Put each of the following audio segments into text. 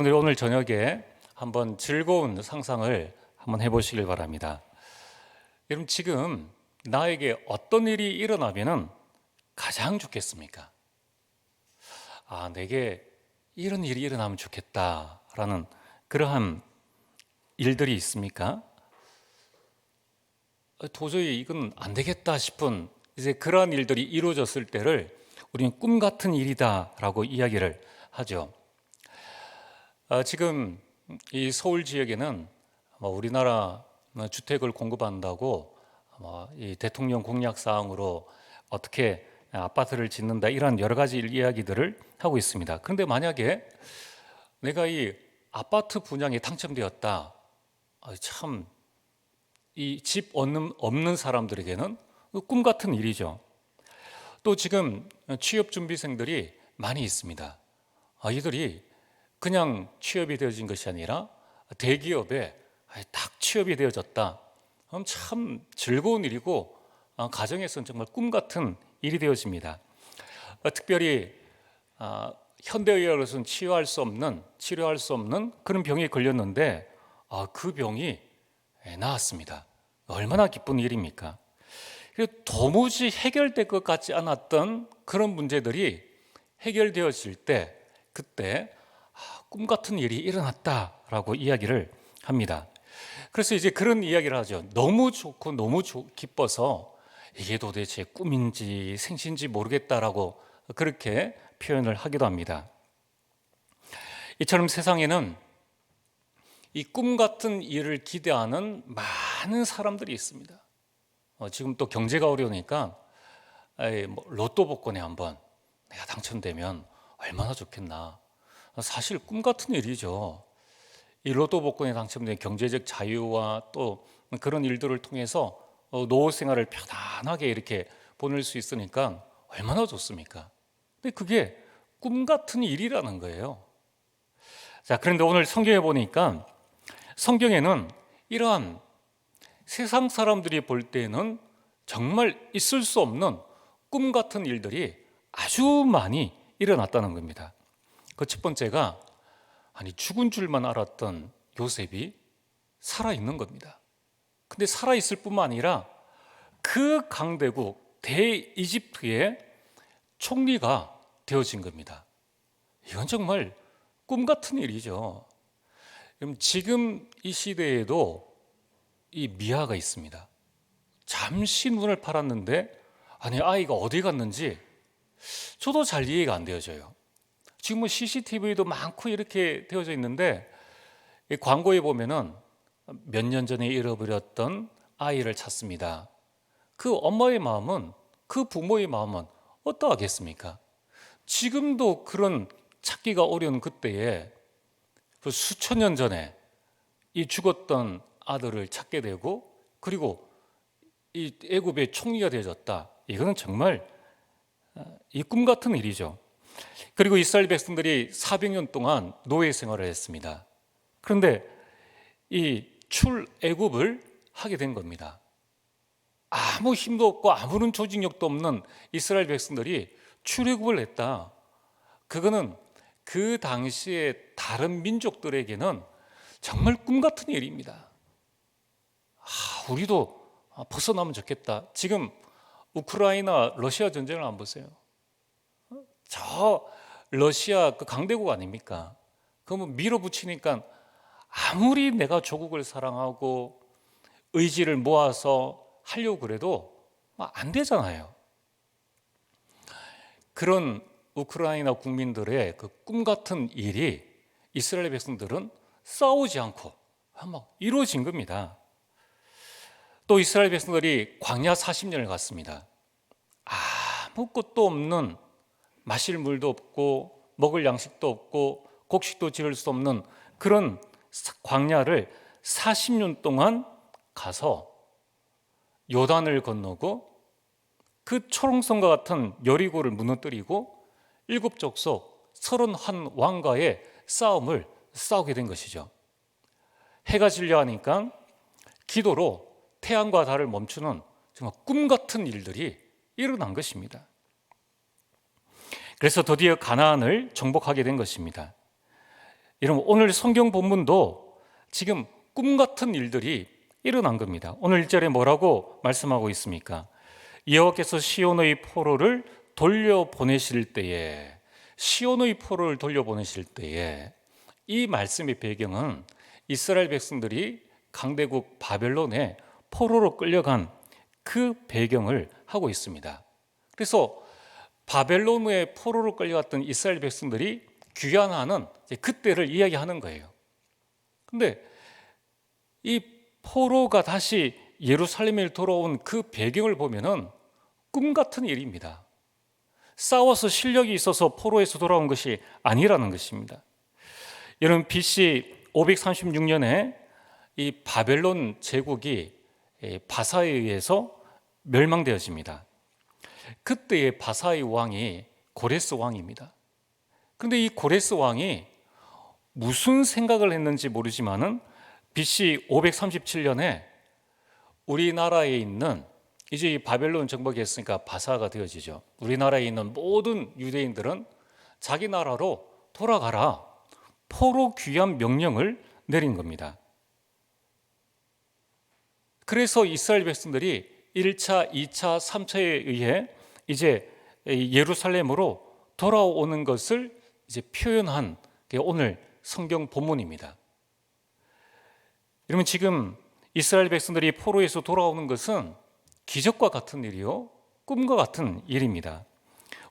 오늘 저녁에 한번 즐거운 상상을 한번 해보시길 바랍니다. 여러분, 지금 나에게 어떤 일이 일어나면은 가장 좋겠습니까? 내게 이런 일이 일어나면 좋겠다라는 그러한 일들이 있습니까? 도저히 이건 안 되겠다 싶은 이제 그러한 일들이 이루어졌을 때를 우리는 꿈 같은 일이다라고 이야기를 하죠. 지금 이 서울 지역에는 우리나라 주택을 공급한다고 이 대통령 공약 사항으로 어떻게 아파트를 짓는다 이런 여러 가지 이야기들을 하고 있습니다. 그런데 만약에 내가 이 아파트 분양에 당첨되었다, 참 이 집 없는 사람들에게는 꿈 같은 일이죠. 또 지금 취업 준비생들이 많이 있습니다. 이들이 그냥 취업이 되어진 것이 아니라 대기업에 딱 취업이 되어졌다. 그럼 참 즐거운 일이고 가정에서는 정말 꿈 같은 일이 되어집니다. 특별히 현대의학으로서는 치료할 수 없는 그런 병에 걸렸는데 그 병이 나았습니다. 얼마나 기쁜 일입니까? 그리고 도무지 해결될 것 같지 않았던 그런 문제들이 해결되어질 때 그때 꿈 같은 일이 일어났다라고 이야기를 합니다. 그래서 이제 그런 이야기를 하죠. 너무 좋고 너무 기뻐서 이게 도대체 꿈인지 생신지 모르겠다라고 그렇게 표현을 하기도 합니다. 이처럼 세상에는 이 꿈 같은 일을 기대하는 많은 사람들이 있습니다. 지금 또 경제가 어려우니까 로또 복권에 한번 내가 당첨되면 얼마나 좋겠나. 사실 꿈 같은 일이죠. 이 로또 복권에 당첨된 경제적 자유와 또 그런 일들을 통해서 노후 생활을 편안하게 이렇게 보낼 수 있으니까 얼마나 좋습니까? 근데 그게 꿈 같은 일이라는 거예요. 자, 그런데 오늘 성경에 보니까 성경에는 이러한 세상 사람들이 볼 때는 정말 있을 수 없는 꿈 같은 일들이 아주 많이 일어났다는 겁니다. 그 첫 번째가 죽은 줄만 알았던 요셉이 살아있는 겁니다. 근데 살아있을 뿐만 아니라 그 강대국 대이집트의 총리가 되어진 겁니다. 이건 정말 꿈 같은 일이죠. 지금 이 시대에도 이 미아가 있습니다. 잠시 눈을 팔았는데 아이가 어디 갔는지 저도 잘 이해가 안 되어져요. 지금은 CCTV도 많고 이렇게 되어져 있는데 이 광고에 보면은 몇 년 전에 잃어버렸던 아이를 찾습니다. 그 엄마의 마음은, 그 부모의 마음은 어떠하겠습니까? 지금도 그런 찾기가 어려운 그때에 그 수천 년 전에 이 죽었던 아들을 찾게 되고 그리고 이 애굽의 총리가 되어졌다. 이거는 정말 이 꿈 같은 일이죠. 그리고 이스라엘 백성들이 400년 동안 노예 생활을 했습니다. 그런데 이 출애굽을 하게 된 겁니다. 아무 힘도 없고 아무런 조직력도 없는 이스라엘 백성들이 출애굽을 했다. 그거는 그 당시에 다른 민족들에게는 정말 꿈 같은 일입니다. 우리도 벗어나면 좋겠다. 지금 우크라이나 러시아 전쟁을 한번 보세요. 저 러시아 그 강대국 아닙니까? 그러면 밀어붙이니까 아무리 내가 조국을 사랑하고 의지를 모아서 하려고 그래도 안 되잖아요. 그런 우크라이나 국민들의 그 꿈 같은 일이 이스라엘 백성들은 싸우지 않고 이루어진 겁니다. 또 이스라엘 백성들이 광야 40년을 갔습니다. 아무것도 없는, 마실 물도 없고 먹을 양식도 없고 곡식도 지을 수 없는 그런 광야를 40년 동안 가서 요단을 건너고 그 초롱성과 같은 여리고를 무너뜨리고 7족속 31왕과의 싸움을 싸우게 된 것이죠. 해가 지려 하니까 기도로 태양과 달을 멈추는 정말 꿈 같은 일들이 일어난 것입니다. 그래서 드디어 가나안을 정복하게 된 것입니다. 여러분, 오늘 성경 본문도 지금 꿈 같은 일들이 일어난 겁니다. 오늘 1절에 뭐라고 말씀하고 있습니까? 여호와께서 시온의 포로를 돌려보내실 때에, 시온의 포로를 돌려보내실 때에, 이 말씀의 배경은 이스라엘 백성들이 강대국 바벨론에 포로로 끌려간 그 배경을 하고 있습니다. 그래서 바벨론에 포로로 끌려갔던 이스라엘 백성들이 귀환하는 그때를 이야기하는 거예요. 근데 이 포로가 다시 예루살렘에 돌아온 그 배경을 보면은 꿈 같은 일입니다. 싸워서 실력이 있어서 포로에서 돌아온 것이 아니라는 것입니다. 여러분, BC 536년에 이 바벨론 제국이 바사에 의해서 멸망되어집니다. 그때의 바사의 왕이 고레스 왕입니다. 그런데 이 고레스 왕이 무슨 생각을 했는지 모르지만은 BC 537년에 우리나라에 있는, 이제 이 바벨론 정복이 했으니까 바사가 되어지죠. 우리나라에 있는 모든 유대인들은 자기 나라로 돌아가라, 포로 귀환 명령을 내린 겁니다. 그래서 이스라엘 백성들이 1차, 2차, 3차에 의해 이제 예루살렘으로 돌아오는 것을 이제 표현한 게 오늘 성경 본문입니다. 여러분, 지금 이스라엘 백성들이 포로에서 돌아오는 것은 기적과 같은 일이요, 꿈과 같은 일입니다.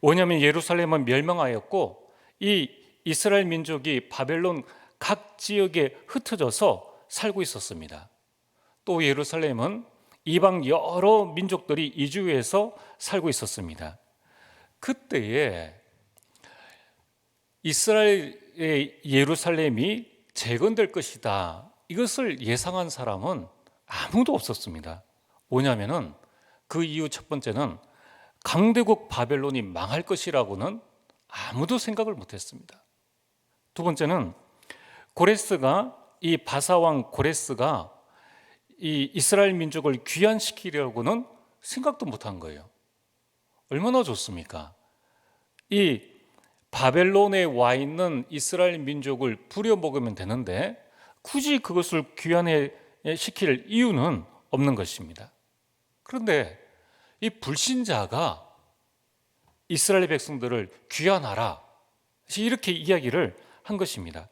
왜냐하면 예루살렘은 멸망하였고 이 이스라엘 민족이 바벨론 각 지역에 흩어져서 살고 있었습니다. 또 예루살렘은 이방 여러 민족들이 이주해서 살고 있었습니다. 그때에 이스라엘의 예루살렘이 재건될 것이다, 이것을 예상한 사람은 아무도 없었습니다. 뭐냐면은 그 이유 첫 번째는 강대국 바벨론이 망할 것이라고는 아무도 생각을 못했습니다. 두 번째는 고레스가, 이 바사왕 고레스가 이 이스라엘 민족을 귀환시키려고는 생각도 못한 거예요. 얼마나 좋습니까? 이 바벨론에 와 있는 이스라엘 민족을 부려먹으면 되는데 굳이 그것을 귀환시킬 이유는 없는 것입니다. 그런데 이 불신자가 이스라엘 백성들을 귀환하라, 이렇게 이야기를 한 것입니다.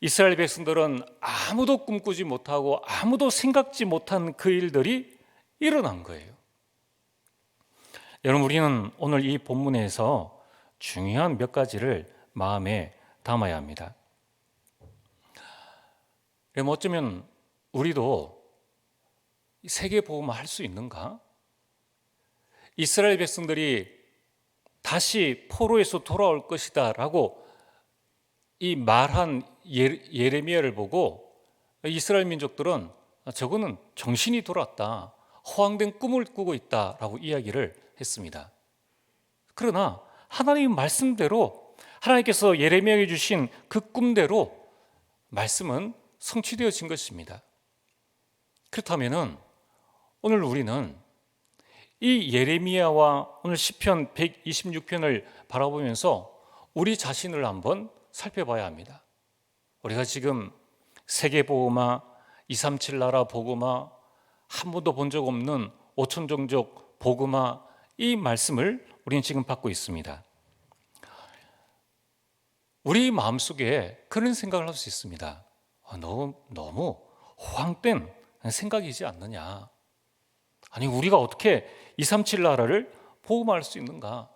이스라엘 백성들은 아무도 꿈꾸지 못하고 아무도 생각지 못한 그 일들이 일어난 거예요. 여러분, 우리는 오늘 이 본문에서 중요한 몇 가지를 마음에 담아야 합니다. 그럼 어쩌면 우리도 세계복음을 할 수 있는가? 이스라엘 백성들이 다시 포로에서 돌아올 것이다 라고 이 말한 예레미야를 보고 이스라엘 민족들은 저거는 정신이 돌았다, 허황된 꿈을 꾸고 있다라고 이야기를 했습니다. 그러나 하나님의 말씀대로, 하나님께서 예레미야에게 주신 그 꿈대로 말씀은 성취되어진 것입니다. 그렇다면은 오늘 우리는 이 예레미야와 오늘 시편 126편을 바라보면서 우리 자신을 한번 살펴봐야 합니다. 우리가 지금 세계복음화, 237 나라 복음화, 한 번도 본 적 없는 5천 종족 복음화, 이 말씀을 우리는 지금 받고 있습니다. 우리 마음속에 그런 생각을 할 수 있습니다. 너무 허황된 생각이지 않느냐. 아니, 우리가 어떻게 237 나라를 복음화할 수 있는가?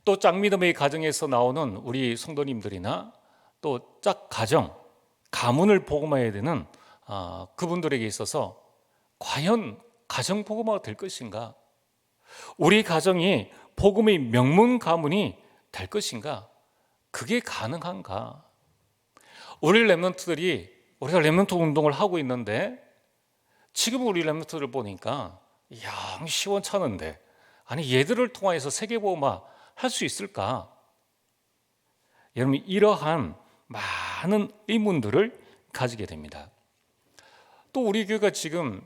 또 짝믿음의 가정에서 나오는 우리 성도님들이나 또 짝 가정, 가문을 복음화해야 되는 그분들에게 있어서 과연 가정 복음화가 될 것인가? 우리 가정이 복음의 명문 가문이 될 것인가? 그게 가능한가? 우리 렘넌트들이, 우리가 렘넌트 운동을 하고 있는데 지금 우리 렘넌트를 보니까 영 시원찮은데, 아니 얘들을 통해서 세계복음화 할 수 있을까? 여러분, 이러한 많은 의문들을 가지게 됩니다. 또 우리 교회가 지금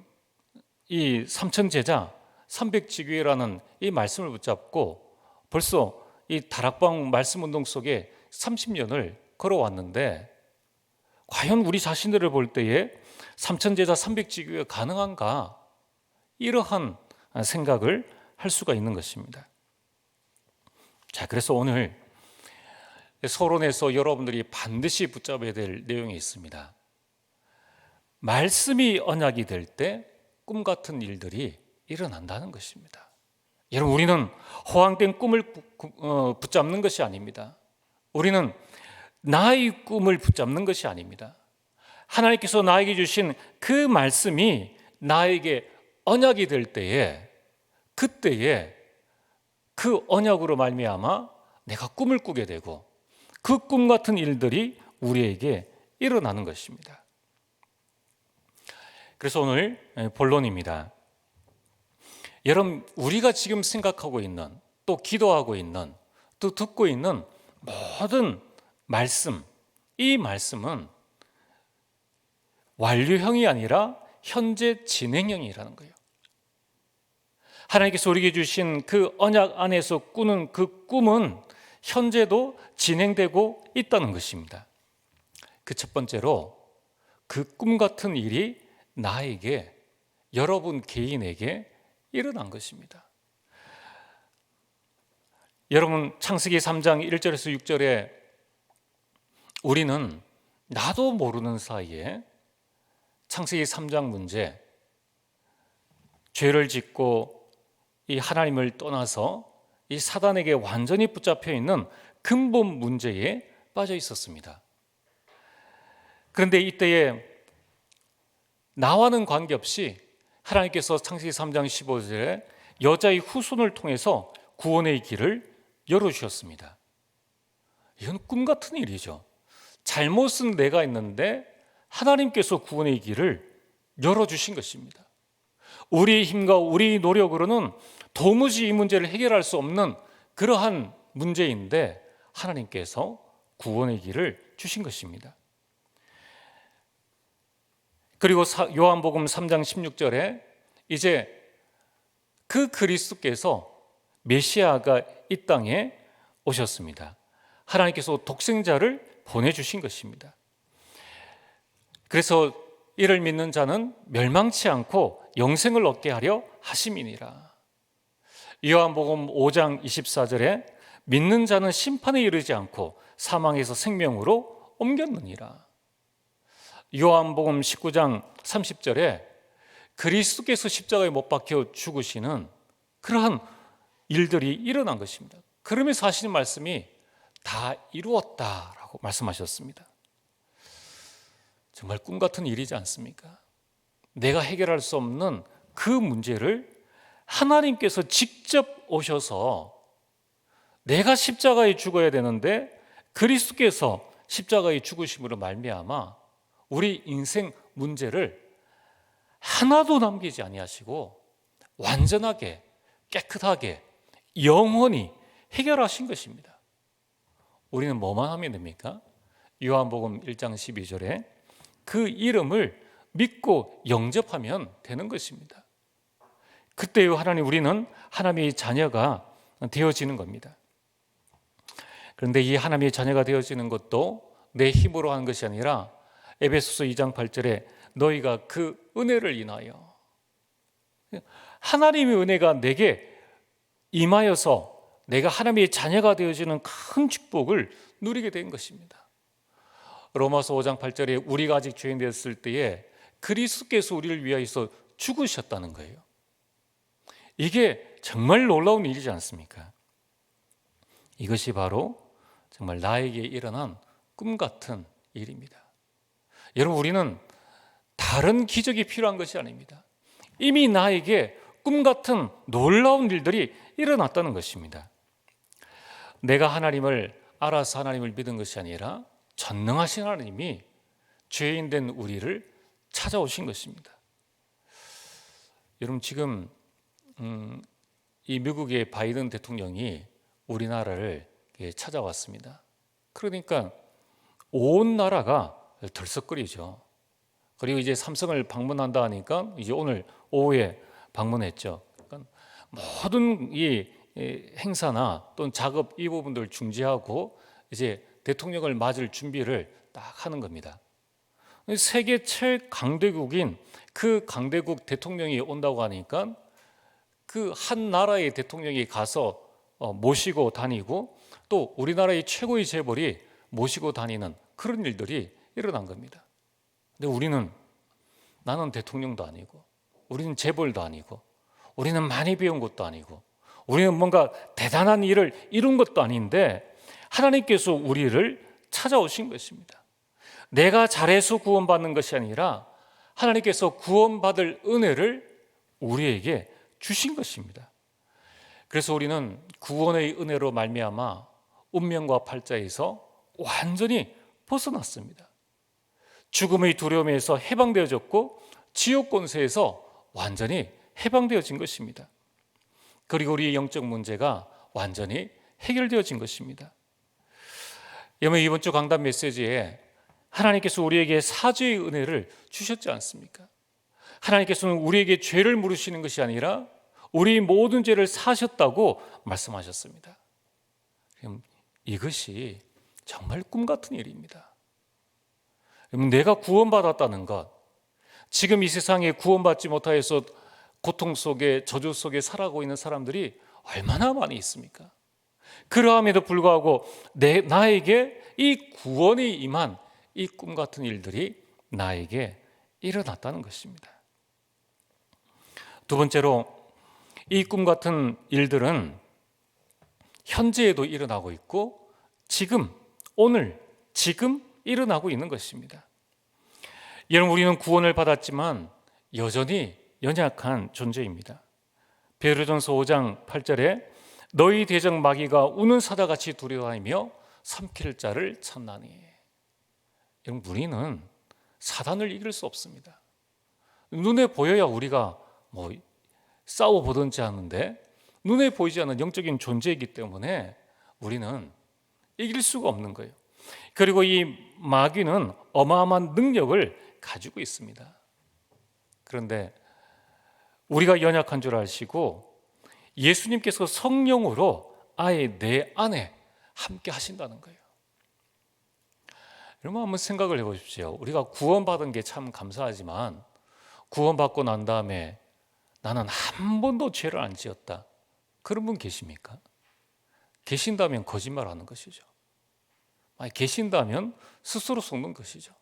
이 삼천제자 300지교회라는 이 말씀을 붙잡고 벌써 이 다락방 말씀 운동 속에 30년을 걸어왔는데 과연 우리 자신들을 볼 때에 삼천제자 삼백지교가 가능한가? 이러한 생각을 할 수가 있는 것입니다. 자, 그래서 오늘 서론에서 여러분들이 반드시 붙잡아야 될 내용이 있습니다. 말씀이 언약이 될 때 꿈 같은 일들이 일어난다는 것입니다. 여러분, 우리는 허황된 꿈을 붙잡는 것이 아닙니다. 우리는 나의 꿈을 붙잡는 것이 아닙니다. 하나님께서 나에게 주신 그 말씀이 나에게 언약이 될 때에, 그때에 그 언약으로 말미암아 내가 꿈을 꾸게 되고 그 꿈 같은 일들이 우리에게 일어나는 것입니다. 그래서 오늘 본론입니다. 여러분, 우리가 지금 생각하고 있는, 또 기도하고 있는, 또 듣고 있는 모든 말씀, 이 말씀은 완료형이 아니라 현재 진행형이라는 거예요. 하나님께서 우리에게 주신 그 언약 안에서 꾸는 그 꿈은 현재도 진행되고 있다는 것입니다. 그 첫 번째로 그 꿈 같은 일이 나에게, 여러분 개인에게 일어난 것입니다. 여러분, 창세기 3장 1절에서 6절에 우리는 나도 모르는 사이에 창세기 3장 문제, 죄를 짓고 이 하나님을 떠나서 이 사단에게 완전히 붙잡혀 있는 근본 문제에 빠져 있었습니다. 그런데 이때에 나와는 관계없이 하나님께서 창세기 3장 15절에 여자의 후손을 통해서 구원의 길을 열어주셨습니다. 이건 꿈 같은 일이죠. 잘못은 내가 있는데 하나님께서 구원의 길을 열어주신 것입니다. 우리의 힘과 우리의 노력으로는 도무지 이 문제를 해결할 수 없는 그러한 문제인데 하나님께서 구원의 길을 주신 것입니다. 그리고 요한복음 3장 16절에 이제 그 그리스도께서 메시아가 이 땅에 오셨습니다. 하나님께서 독생자를 보내주신 것입니다. 그래서 이를 믿는 자는 멸망치 않고 영생을 얻게 하려 하심이니라. 요한복음 5장 24절에 믿는 자는 심판에 이르지 않고 사망에서 생명으로 옮겼느니라. 요한복음 19장 30절에 그리스도께서 십자가에 못 박혀 죽으시는 그러한 일들이 일어난 것입니다. 그러면서 하시는 말씀이 다 이루었다라고 말씀하셨습니다. 정말 꿈 같은 일이지 않습니까? 내가 해결할 수 없는 그 문제를 하나님께서 직접 오셔서 내가 십자가에 죽어야 되는데 그리스도께서 십자가에 죽으심으로 말미암아 우리 인생 문제를 하나도 남기지 아니하시고 완전하게, 깨끗하게, 영원히 해결하신 것입니다. 우리는 뭐만 하면 됩니까? 요한복음 1장 12절에 그 이름을 믿고 영접하면 되는 것입니다. 그때요 하나님, 우리는 하나님의 자녀가 되어지는 겁니다. 그런데 이 하나님의 자녀가 되어지는 것도 내 힘으로 하는 것이 아니라 에베소서 2장 8절에 너희가 그 은혜를 인하여, 하나님의 은혜가 내게 임하여서 내가 하나님의 자녀가 되어지는 큰 축복을 누리게 된 것입니다. 로마서 5장 8절에 우리가 아직 죄인 되었을 때에 그리스도께서 우리를 위하여서 죽으셨다는 거예요. 이게 정말 놀라운 일이지 않습니까? 이것이 바로 정말 나에게 일어난 꿈 같은 일입니다. 여러분, 우리는 다른 기적이 필요한 것이 아닙니다. 이미 나에게 꿈 같은 놀라운 일들이 일어났다는 것입니다. 내가 하나님을 알아서 하나님을 믿은 것이 아니라 전능하신 하나님이 죄인 된 우리를 찾아오신 것입니다. 여러분, 지금 이 미국의 바이든 대통령이 우리나라를 찾아왔습니다. 그러니까 온 나라가 들썩거리죠. 그리고 이제 삼성을 방문한다 하니까 이제 오늘 오후에 방문했죠. 그러니까 모든 이 행사나 또는 작업 이 부분들을 중지하고 이제 대통령을 맞을 준비를 딱 하는 겁니다. 세계 최강대국인 그 강대국 대통령이 온다고 하니까 그 한 나라의 대통령이 가서 모시고 다니고 또 우리나라의 최고의 재벌이 모시고 다니는 그런 일들이 일어난 겁니다. 근데 나는 대통령도 아니고 우리는 재벌도 아니고 우리는 많이 배운 것도 아니고 우리는 뭔가 대단한 일을 이룬 것도 아닌데 하나님께서 우리를 찾아오신 것입니다. 내가 잘해서 구원받는 것이 아니라 하나님께서 구원받을 은혜를 우리에게 주신 것입니다. 그래서 우리는 구원의 은혜로 말미암아 운명과 팔자에서 완전히 벗어났습니다. 죽음의 두려움에서 해방되어졌고 지옥 권세에서 완전히 해방되어진 것입니다. 그리고 우리의 영적 문제가 완전히 해결되어진 것입니다. 여러분, 이번 주 강단 메시지에 하나님께서 우리에게 사죄의 은혜를 주셨지 않습니까? 하나님께서는 우리에게 죄를 물으시는 것이 아니라 우리 모든 죄를 사셨다고 말씀하셨습니다. 이것이 정말 꿈 같은 일입니다. 내가 구원받았다는 것, 지금 이 세상에 구원받지 못하여서 고통 속에 저주 속에 살아가고 있는 사람들이 얼마나 많이 있습니까? 그러함에도 불구하고 나에게 이 구원이 임한 이 꿈 같은 일들이 나에게 일어났다는 것입니다. 두 번째로, 이 꿈 같은 일들은 현재에도 일어나고 있고 지금 일어나고 있는 것입니다. 여러분, 우리는 구원을 받았지만 여전히 연약한 존재입니다. 베드로전서 5장 8절에 너희 대적 마귀가 우는 사자같이 두려워하며 삼킬 자를 찾나니. 여러분, 우리는 사단을 이길 수 없습니다. 눈에 보여야 우리가 싸워보든지 하는데 눈에 보이지 않는 영적인 존재이기 때문에 우리는 이길 수가 없는 거예요. 그리고 이 마귀는 어마어마한 능력을 가지고 있습니다. 그런데 우리가 연약한 줄 아시고 예수님께서 성령으로 아예 내 안에 함께 하신다는 거예요. 여러분, 한번 생각을 해보십시오. 우리가 구원받은 게 참 감사하지만 구원받고 난 다음에 나는 한 번도 죄를 안 지었다, 그런 분 계십니까? 계신다면 거짓말하는 것이죠. 아니, 계신다면 스스로 속는 것이죠.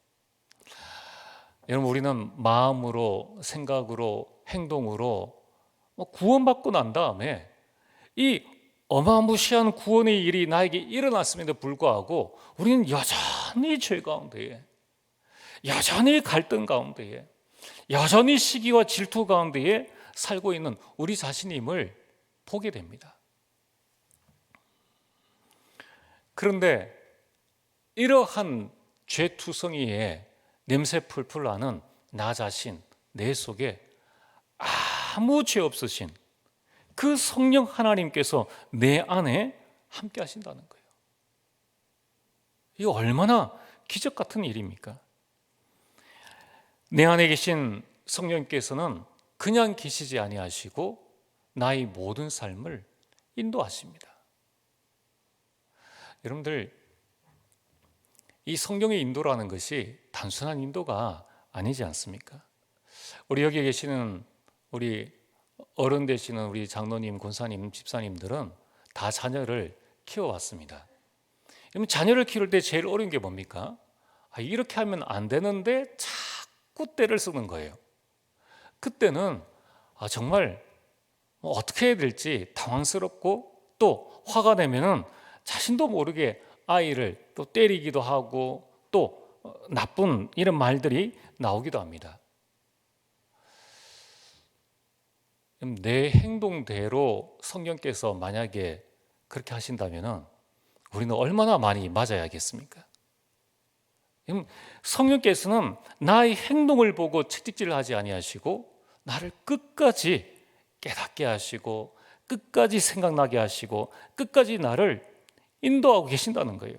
여러분, 우리는 마음으로, 생각으로, 행동으로 구원받고 난 다음에 이 어마무시한 구원의 일이 나에게 일어났음에도 불구하고 우리는 여전히 죄 가운데에, 여전히 갈등 가운데에, 여전히 시기와 질투 가운데에 살고 있는 우리 자신임을 보게 됩니다. 그런데 이러한 죄투성이에 냄새 풀풀 나는 나 자신, 내 속에 아무 죄 없으신 그 성령 하나님께서 내 안에 함께 하신다는 거예요. 이거 얼마나 기적 같은 일입니까? 내 안에 계신 성령께서는 그냥 계시지 아니하시고 나의 모든 삶을 인도하십니다. 여러분들, 이 성령의 인도라는 것이 단순한 인도가 아니지 않습니까? 우리 여기 계시는 우리 어른 되시는 우리 장로님, 권사님, 집사님들은 다 자녀를 키워왔습니다. 그러면 자녀를 키울 때 제일 어려운 게 뭡니까? 이렇게 하면 안 되는데 자꾸 때를 쓰는 거예요. 그때는 정말 어떻게 해야 될지 당황스럽고 또 화가 내면은 자신도 모르게 아이를 또 때리기도 하고 또 나쁜 이런 말들이 나오기도 합니다. 내 행동대로 성령께서 만약에 그렇게 하신다면 우리는 얼마나 많이 맞아야겠습니까? 성령께서는 나의 행동을 보고 채찍질을 하지 아니하시고 나를 끝까지 깨닫게 하시고 끝까지 생각나게 하시고 끝까지 나를 인도하고 계신다는 거예요.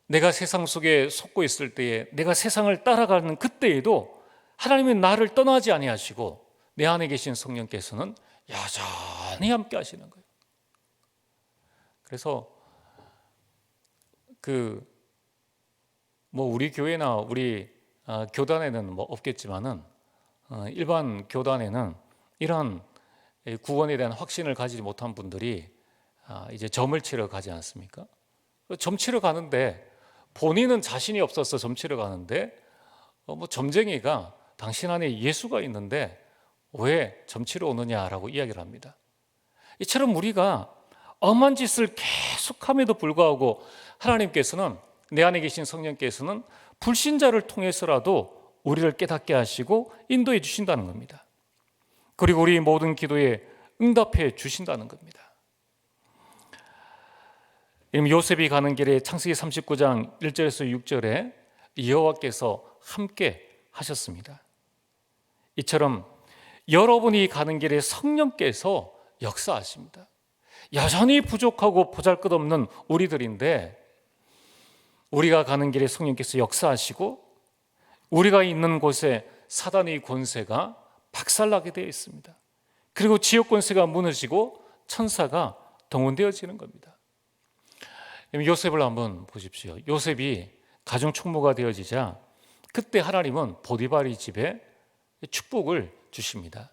내가 세상 속에 속고 있을 때에, 내가 세상을 따라가는 그때에도 하나님은 나를 떠나지 아니하시고 내 안에 계신 성령께서는 여전히 함께 하시는 거예요. 그래서 그 뭐 우리 교회나 우리 교단에는 뭐 없겠지만은 일반 교단에는 이러한 구원에 대한 확신을 가지지 못한 분들이 이제 점을 치러 가지 않습니까? 점 치러 가는데 본인은 자신이 없어서 점 치러 가는데 뭐 점쟁이가 당신 안에 예수가 있는데 왜 점 치러 오느냐라고 이야기를 합니다. 이처럼 우리가 엄한 짓을 계속함에도 불구하고 하나님께서는, 내 안에 계신 성령께서는 불신자를 통해서라도 우리를 깨닫게 하시고 인도해 주신다는 겁니다. 그리고 우리 모든 기도에 응답해 주신다는 겁니다. 요셉이 가는 길에 창세기 39장 1절에서 6절에 여호와께서 함께 하셨습니다. 이처럼 여러분이 가는 길에 성령께서 역사하십니다. 여전히 부족하고 보잘것없는 우리들인데 우리가 가는 길에 성령께서 역사하시고 우리가 있는 곳에 사단의 권세가 박살나게 되어 있습니다. 그리고 지옥 권세가 무너지고 천사가 동원되어지는 겁니다. 요셉을 한번 보십시오. 요셉이 가정 총무가 되어지자 그때 하나님은 보디발의 집에 축복을 주십니다.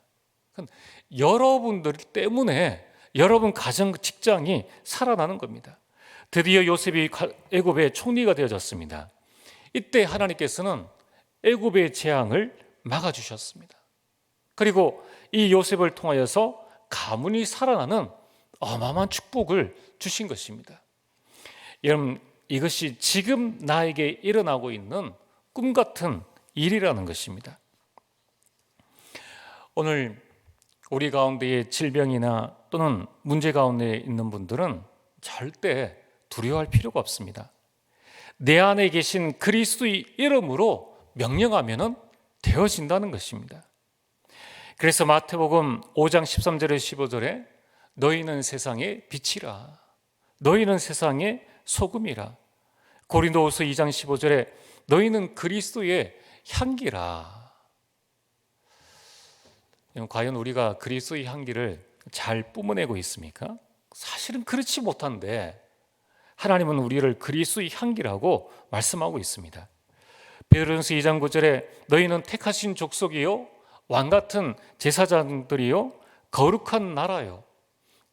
여러분들 때문에 여러분 가정, 직장이 살아나는 겁니다. 드디어 요셉이 애굽의 총리가 되어졌습니다. 이때 하나님께서는 애굽의 재앙을 막아주셨습니다. 그리고 이 요셉을 통하여서 가문이 살아나는 어마어마한 축복을 주신 것입니다. 여러분, 이것이 지금 나에게 일어나고 있는 꿈 같은 일이라는 것입니다. 오늘 우리 가운데에 질병이나 또는 문제 가운데 있는 분들은 절대 두려워할 필요가 없습니다. 내 안에 계신 그리스도의 이름으로 명령하면 되어진다는 것입니다. 그래서 마태복음 5장 13절에 15절에 너희는 세상의 빛이라, 너희는 세상의 소금이라, 고린도후서 2장 15절에 너희는 그리스도의 향기라. 과연 우리가 그리스도의 향기를 잘 뿜어내고 있습니까? 사실은 그렇지 못한데 하나님은 우리를 그리스도의 향기라고 말씀하고 있습니다. 베드로전서 2장 9절에 너희는 택하신 족속이요 왕 같은 제사장들이요 거룩한 나라요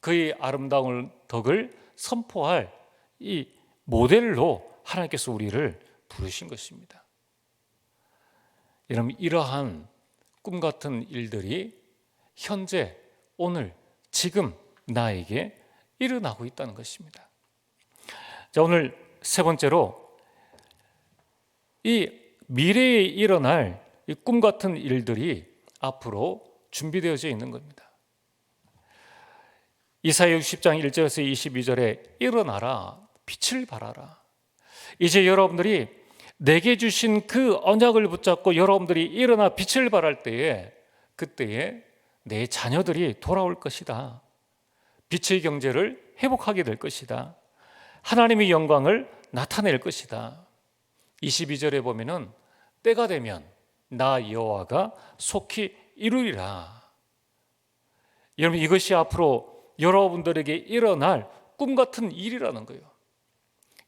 그의 아름다운 덕을 선포할 이 모델로 하나님께서 우리를 부르신 것입니다. 여러분, 이러한 꿈 같은 일들이 현재, 오늘, 지금 나에게 일어나고 있다는 것입니다. 자, 오늘 세 번째로 이 미래에 일어날 이 꿈 같은 일들이 앞으로 준비되어져 있는 겁니다. 이사야 60장 1절에서 22절에 일어나라, 빛을 발하라. 이제 여러분들이 내게 주신 그 언약을 붙잡고 여러분들이 일어나 빛을 발할 때에, 그때에 내 자녀들이 돌아올 것이다. 빛의 경제를 회복하게 될 것이다. 하나님의 영광을 나타낼 것이다. 22절에 보면은 때가 되면 나 여호와가 속히 이루리라. 여러분, 이것이 앞으로 여러분들에게 일어날 꿈 같은 일이라는 거예요.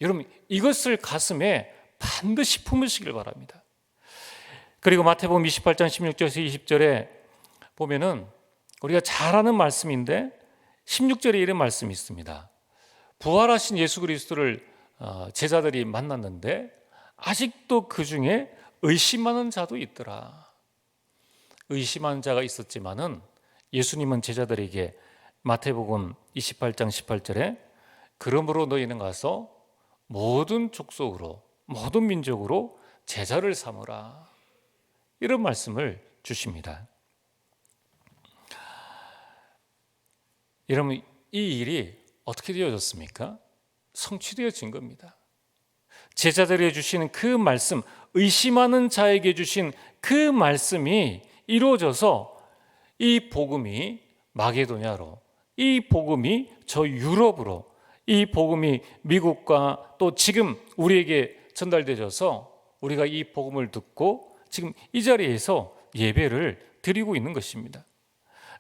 여러분, 이것을 가슴에 반드시 품으시길 바랍니다. 그리고 마태복음 28장 16절에서 20절에 보면은 우리가 잘 아는 말씀인데 16절에 이런 말씀이 있습니다. 부활하신 예수 그리스도를 제자들이 만났는데 아직도 그 중에 의심하는 자도 있더라. 의심하는 자가 있었지만은 예수님은 제자들에게 마태복음 28장 18절에 그러므로 너희는 가서 모든 족속으로 모든 민족으로 제자를 삼으라, 이런 말씀을 주십니다. 여러분, 이 일이 어떻게 되어졌습니까? 성취되어진 겁니다. 제자들에게 주시는 그 말씀, 의심하는 자에게 주신 그 말씀이 이루어져서 이 복음이 마게도냐로, 이 복음이 저 유럽으로, 이 복음이 미국과 또 지금 우리에게 전달되어서 우리가 이 복음을 듣고 지금 이 자리에서 예배를 드리고 있는 것입니다.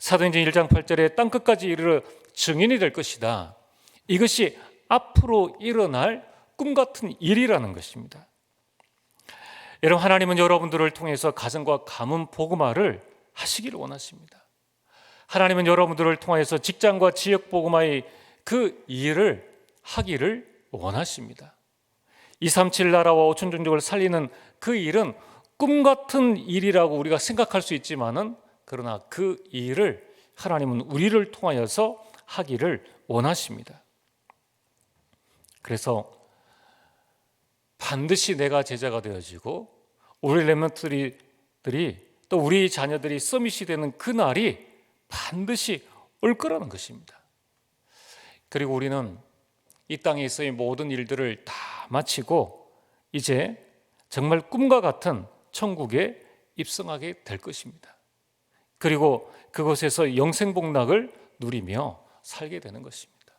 사도행전 1장 8절에 땅끝까지 이르러 증인이 될 것이다. 이것이 앞으로 일어날 꿈 같은 일이라는 것입니다. 여러분, 하나님은 여러분들을 통해서 가정과 가문 복음화를 하시기를 원하십니다. 하나님은 여러분들을 통해서 직장과 지역 복음화의 그 일을 하기를 원하십니다. 237 나라와 5천 종족을 살리는 그 일은 꿈 같은 일이라고 우리가 생각할 수 있지만은, 그러나 그 일을 하나님은 우리를 통하여서 하기를 원하십니다. 그래서 반드시 내가 제자가 되어지고 우리 렘넌트들이 또 우리 자녀들이 서밋이 되는 그 날이 반드시 올 거라는 것입니다. 그리고 우리는 이 땅에서의 모든 일들을 다 마치고 이제 정말 꿈과 같은 천국에 입성하게 될 것입니다. 그리고 그곳에서 영생복락을 누리며 살게 되는 것입니다.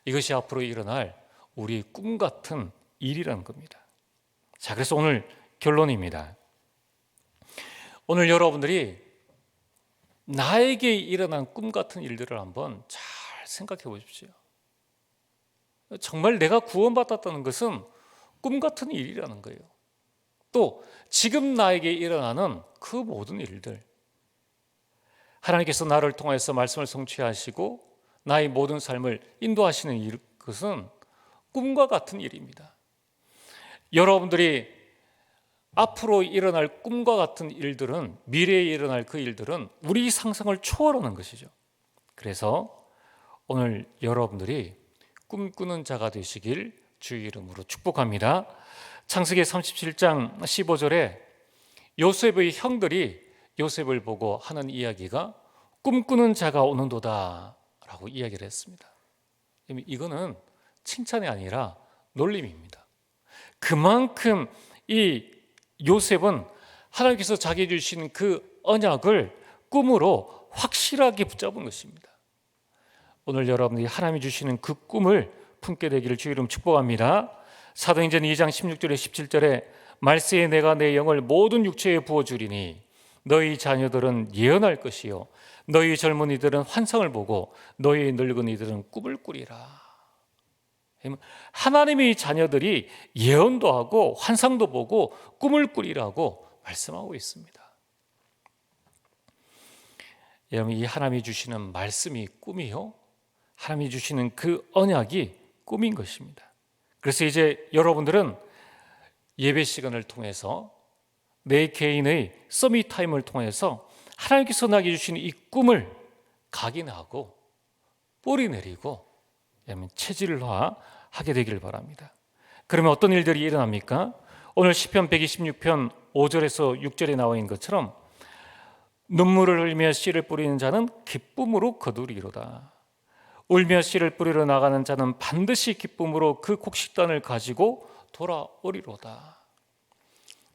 이것이 앞으로 일어날 우리 꿈 같은 일이라는 겁니다. 자, 그래서 오늘 결론입니다. 오늘 여러분들이 나에게 일어난 꿈 같은 일들을 한번 잘 생각해 보십시오. 정말 내가 구원받았다는 것은 꿈 같은 일이라는 거예요. 또 지금 나에게 일어나는 그 모든 일들, 하나님께서 나를 통해서 말씀을 성취하시고 나의 모든 삶을 인도하시는 것은 꿈과 같은 일입니다. 여러분들이 앞으로 일어날 꿈과 같은 일들은, 미래에 일어날 그 일들은 우리 상상을 초월하는 것이죠. 그래서 오늘 여러분들이 꿈꾸는 자가 되시길 주의 이름으로 축복합니다. 창세기 37장 15절에 요셉의 형들이 요셉을 보고 하는 이야기가 꿈꾸는 자가 오는도다 라고 이야기를 했습니다. 이거는 칭찬이 아니라 놀림입니다. 그만큼 이 요셉은 하나님께서 자기 주신 그 언약을 꿈으로 확실하게 붙잡은 것입니다. 오늘 여러분들이 하나님이 주시는 그 꿈을 품게 되기를 주의 이름 축복합니다. 사도행전 2장 16절에 17절에 말세에 내가 내 영을 모든 육체에 부어주리니 너희 자녀들은 예언할 것이요 너희 젊은이들은 환상을 보고 너희 늙은이들은 꿈을 꾸리라. 하나님의 자녀들이 예언도 하고 환상도 보고 꿈을 꾸리라고 말씀하고 있습니다. 여러분, 이 하나님이 주시는 말씀이 꿈이요, 하나님이 주시는 그 언약이 꿈인 것입니다. 그래서 이제 여러분들은 예배 시간을 통해서 내 개인의 서밋 타임을 통해서 하나님께서 나에게 주신 이 꿈을 각인하고 뿌리 내리고 체질화하게 되기를 바랍니다. 그러면 어떤 일들이 일어납니까? 오늘 시편 126편 5절에서 6절에 나와 있는 것처럼 눈물을 흘리며 씨를 뿌리는 자는 기쁨으로 거두리로다. 울며 씨를 뿌리러 나가는 자는 반드시 기쁨으로 그 곡식단을 가지고 돌아오리로다.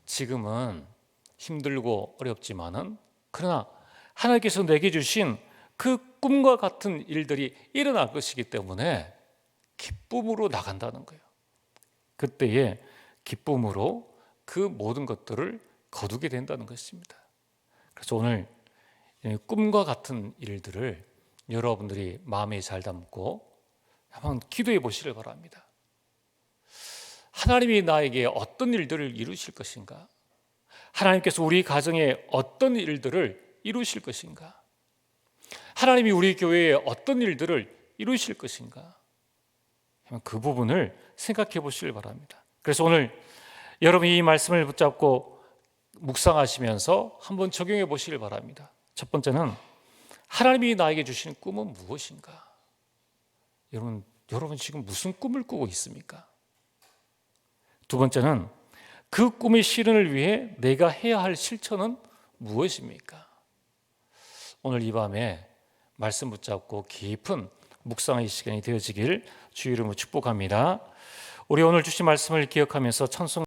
지금은 힘들고 어렵지만은, 그러나 하나님께서 내게 주신 그 꿈과 같은 일들이 일어날 것이기 때문에 기쁨으로 나간다는 거예요. 그때에 기쁨으로 그 모든 것들을 거두게 된다는 것입니다. 그래서 오늘 꿈과 같은 일들을 여러분들이 마음에 잘 담고 한번 기도해 보시길 바랍니다. 하나님이 나에게 어떤 일들을 이루실 것인가? 하나님께서 우리 가정에 어떤 일들을 이루실 것인가? 하나님이 우리 교회에 어떤 일들을 이루실 것인가? 그 부분을 생각해 보시길 바랍니다. 그래서 오늘 여러분이 이 말씀을 붙잡고 묵상하시면서 한번 적용해 보시길 바랍니다. 첫 번째는 하나님이 나에게 주신 꿈은 무엇인가? 여러분 지금 무슨 꿈을 꾸고 있습니까? 두 번째는 그 꿈의 실현을 위해 내가 해야 할 실천은 무엇입니까? 오늘 이 밤에 말씀 붙잡고 깊은 묵상의 시간이 되어지길 주의 이름으로 축복합니다. 우리 오늘 주신 말씀을 기억하면서 찬송